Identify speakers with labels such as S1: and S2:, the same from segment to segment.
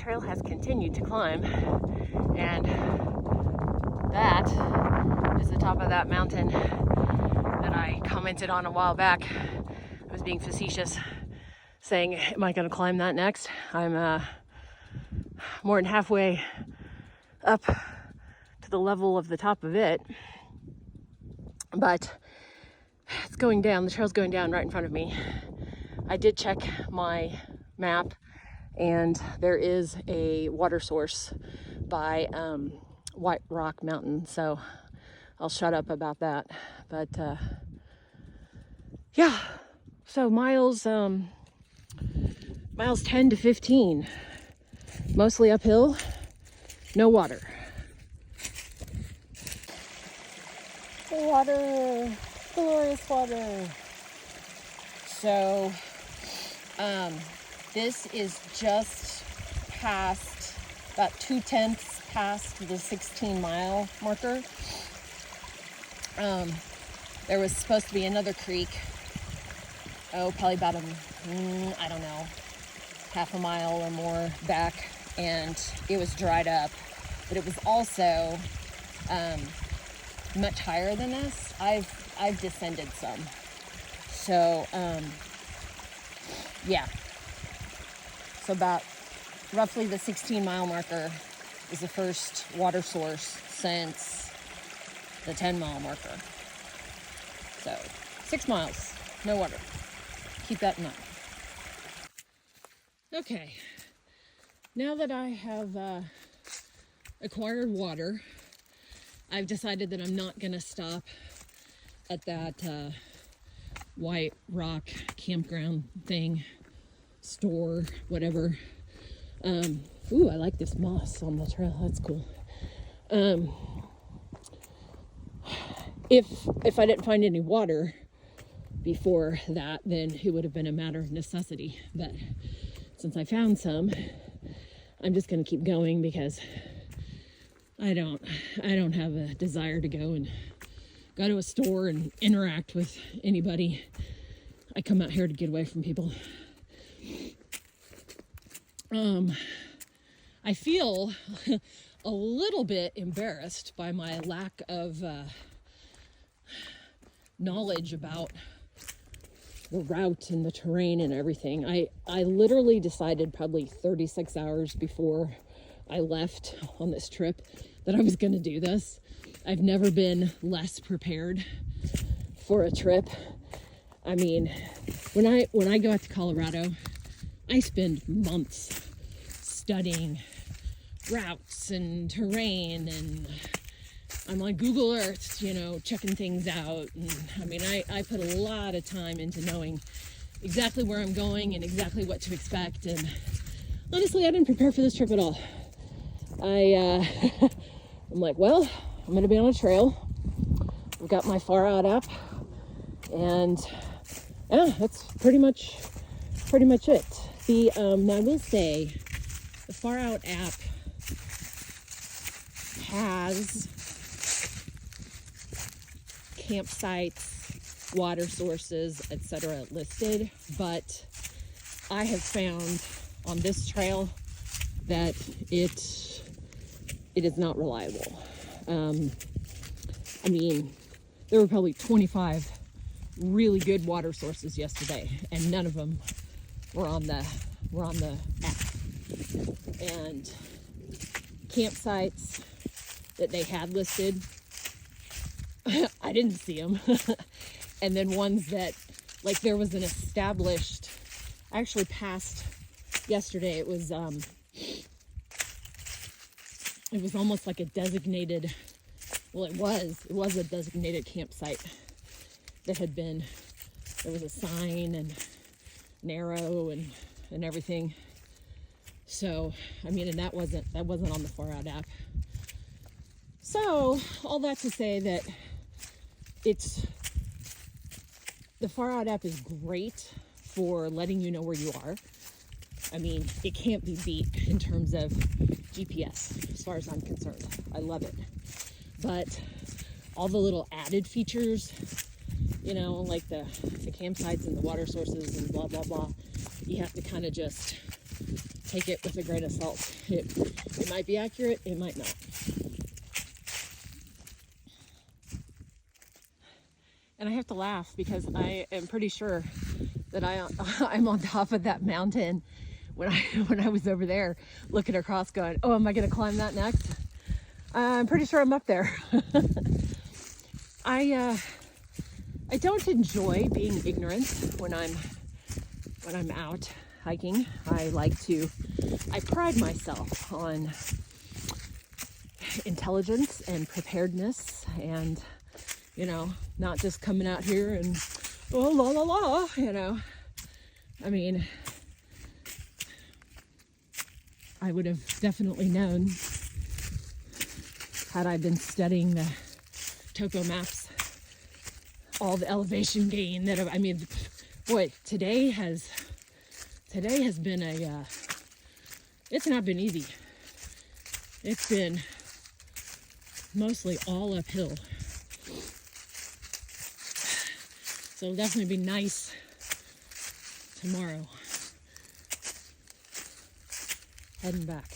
S1: trail has continued to climb, and that is the top of that mountain that I commented on a while back. I was being facetious, saying, am I going to climb that next? I'm more than halfway up to the level of the top of it, but it's going down. The trail's going down right in front of me. I did check my map, and there is a water source by White Rock Mountain, so I'll shut up about that. But yeah, so miles 10 to 15, mostly uphill, no water. Water, glorious water. So this is just past, about 2/10 past the 16-mile marker. There was supposed to be another creek, probably about I don't know, half a mile or more back, and it was dried up, but it was also much higher than this. I've descended some, so yeah, so about roughly the 16-mile marker is the first water source since the 10-mile marker. So 6 miles, no water. Keep that in mind. Okay, now that I have acquired water, I've decided that I'm not gonna stop at that White Rock campground thing, store, whatever. Ooh, I like this moss on the trail. That's cool. If I didn't find any water before that, then it would have been a matter of necessity. But since I found some, I'm just gonna keep going because I don't have a desire to go to a store and interact with anybody. I come out here to get away from people. I feel a little bit embarrassed by my lack of knowledge about the route and the terrain and everything. I literally decided probably 36 hours before I left on this trip that I was going to do this. I've never been less prepared for a trip. I mean, when I go out to Colorado, I spend months studying routes and terrain, and I'm on Google Earth, checking things out. And I mean, I put a lot of time into knowing exactly where I'm going and exactly what to expect. And honestly, I didn't prepare for this trip at all. I'm like, well, I'm gonna be on a trail. I've got my Far Out app, and yeah, that's pretty much it. Now I will say, the Far Out app has campsites, water sources, etc. listed, but I have found on this trail that it is not reliable. I mean, there were probably 25 really good water sources yesterday, and none of them were on the app. And campsites that they had listed, I didn't see them. And then ones that, like, there was an established, I actually passed yesterday, it was almost like a designated, well, it was a designated campsite that had been, there was a sign and narrow and everything. So, I mean, and that wasn't on the Far Out app. So, all that to say that the Far Out app is great for letting you know where you are. I mean, it can't be beat in terms of GPS, as far as I'm concerned. I love it. But all the little added features, like the campsites and the water sources and blah, blah, blah, you have to kind of just take it with a grain of salt. It might be accurate, it might not. And I have to laugh because I am pretty sure that I'm on top of that mountain when I was over there looking across going, oh, am I going to climb that next? I'm pretty sure I'm up there. I don't enjoy being ignorant when I'm out hiking. I pride myself on intelligence and preparedness, and not just coming out here and oh la la la, I mean, I would have definitely known had I been studying the topo maps, all the elevation gain boy, today has been it's not been easy. It's been mostly all uphill. So it'll definitely be nice tomorrow. Heading back.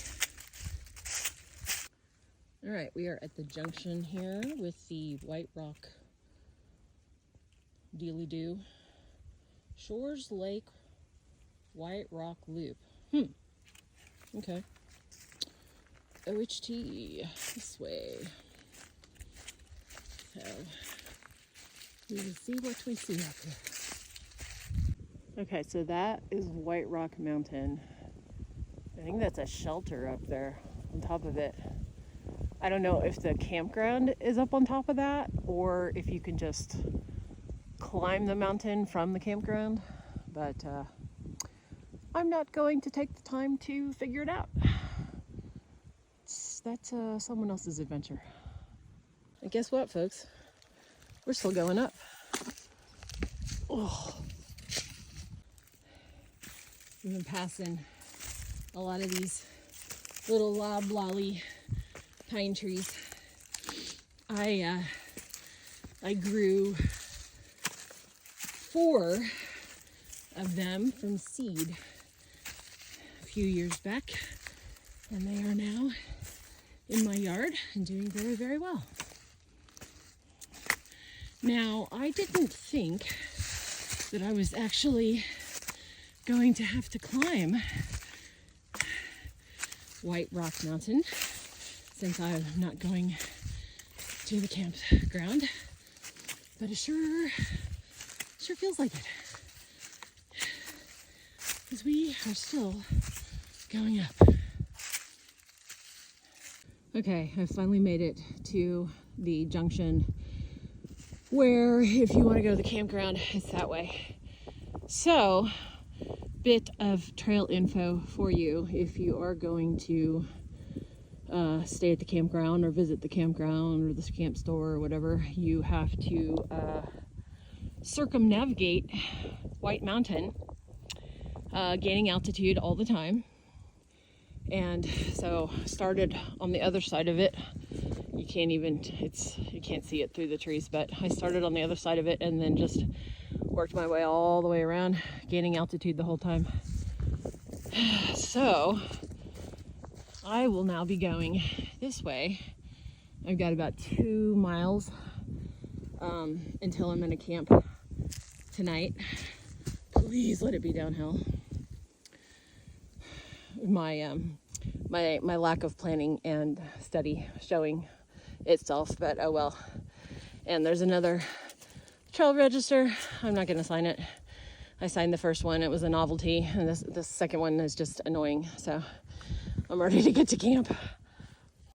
S1: All right, we are at the junction here with the White Rock Dealy Doo Shores Lake White Rock Loop. Okay. OHT this way. So we will see what we see up here. Okay, so that is White Rock Mountain. I think that's a shelter up there on top of it. I don't know if the campground is up on top of that or if you can just climb the mountain from the campground, but I'm not going to take the time to figure it out. That's someone else's adventure. And guess what, folks? We're still going up. Oh. We've been passing a lot of these little loblolly pine trees. I grew 4 of them from seed a few years back, and they are now in my yard and doing very, very well. Now, I didn't think that I was actually going to have to climb White Rock Mountain, since I'm not going to the campground, but it sure feels like it, because we are still going up. Okay, I finally made it to the junction where if you want to go to the campground, it's that way. So, bit of trail info for you if you are going to stay at the campground or visit the campground or the camp store or whatever. You have to circumnavigate White Mountain, gaining altitude all the time. And so started on the other side of it. You can't see it through the trees, but I started on the other side of it and then just worked my way all the way around, gaining altitude the whole time. So I will now be going this way. I've got about 2 miles until I'm gonna camp tonight. Please let it be downhill. My lack of planning and study showing itself, but oh well. And there's another trail register. I'm not gonna sign it. I signed the first one, it was a novelty, and this second one is just annoying. So I'm ready to get to camp.